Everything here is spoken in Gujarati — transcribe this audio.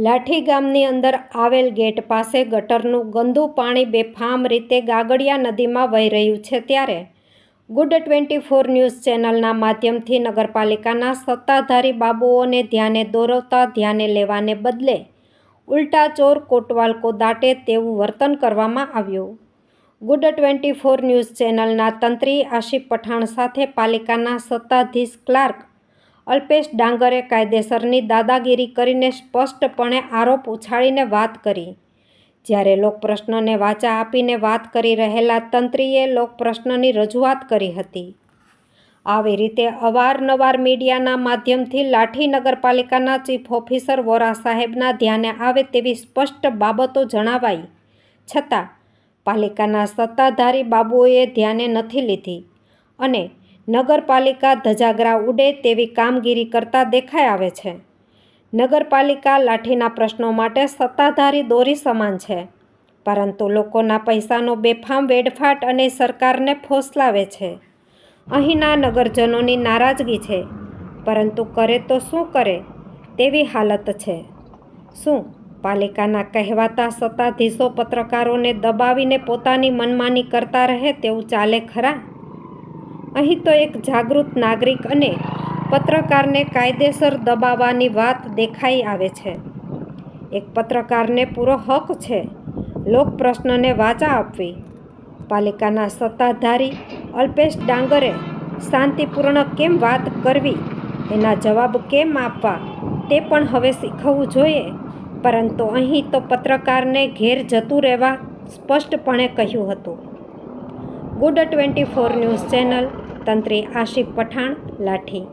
લાઠી ગામની અંદર આવેલ ગેટ પાસે ગટરનું ગંદુ પાણી બેફામ રીતે ગાગડિયા નદીમાં વહી રહ્યું છે ત્યારે ગુડ 24 ન્યૂઝ ચેનલના માધ્યમથી નગરપાલિકાના સત્તાધારી બાબુઓને ધ્યાને દોરવતા ધ્યાને લેવાને બદલે ઉલટા ચોર કોટવાલ કો દાટે તેવું વર્તન કરવામાં આવ્યું। ગુડ 24 ન્યૂઝ ચેનલના તંત્રી આશિફ પઠાણ સાથે પાલિકાના સત્તાધીશ ક્લાર્ક અલ્પેશ ડાંગરે કાયદેસરની દાદાગીરી કરીને સ્પષ્ટપણે આરોપ ઉછાળીને વાત કરી, જ્યારે લોકપ્રશ્નને વાચા આપીને વાત કરી રહેલા તંત્રીએ લોકપ્રશ્નની રજૂઆત કરી હતી। આવી રીતે અવારનવાર મીડિયાના માધ્યમથી લાઠી નગરપાલિકાના ચીફ ઓફિસર વોરા સાહેબના ધ્યાને આવે તેવી સ્પષ્ટ બાબતો જણાવાઈ છતાં પાલિકાના સત્તાધારી બાબુઓએ ધ્યાને નથી લીધી અને નગરપાલિકા ધજાગરા ઉડે તેવી કામગીરી કરતા દેખાઈ આવે છે। નગરપાલિકા લાઠીના પ્રશ્નો માટે સત્તાધારી દોરી સમાન છે, પરંતુ લોકોના પૈસાનો બેફામ વેડફાટ અને સરકારને ફોસલાવે છે। અહીંના નગરજનોની નારાજગી છે, પરંતુ કરે તો શું કરે તેવી હાલત છે। શું પાલિકાના કહેવાતા સત્તાધીશો પત્રકારોને દબાવીને પોતાની મનમાની કરતા રહે તેવું ચાલે ખરા? અહીં તો એક જાગૃત નાગરિક અને પત્રકારને કાયદેસર દબાવવાની વાત દેખાઈ આવે છે। એક પત્રકારને પૂરો હક છે લોકપ્રશ્નને વાચા આપવી। પાલિકાના સત્તાધારી અલ્પેશ ડાંગરે શાંતિપૂર્ણ કેમ વાત કરવી, એના જવાબ કેમ આપવા તે પણ હવે શીખવવું જોઈએ, પરંતુ અહીં તો પત્રકારને ઘેર જતું રહેવા સ્પષ્ટપણે કહ્યું હતું। ગુડ 24 ન્યૂઝ ચેનલ, તંત્રી આશિફ પઠાણ, લાઠી।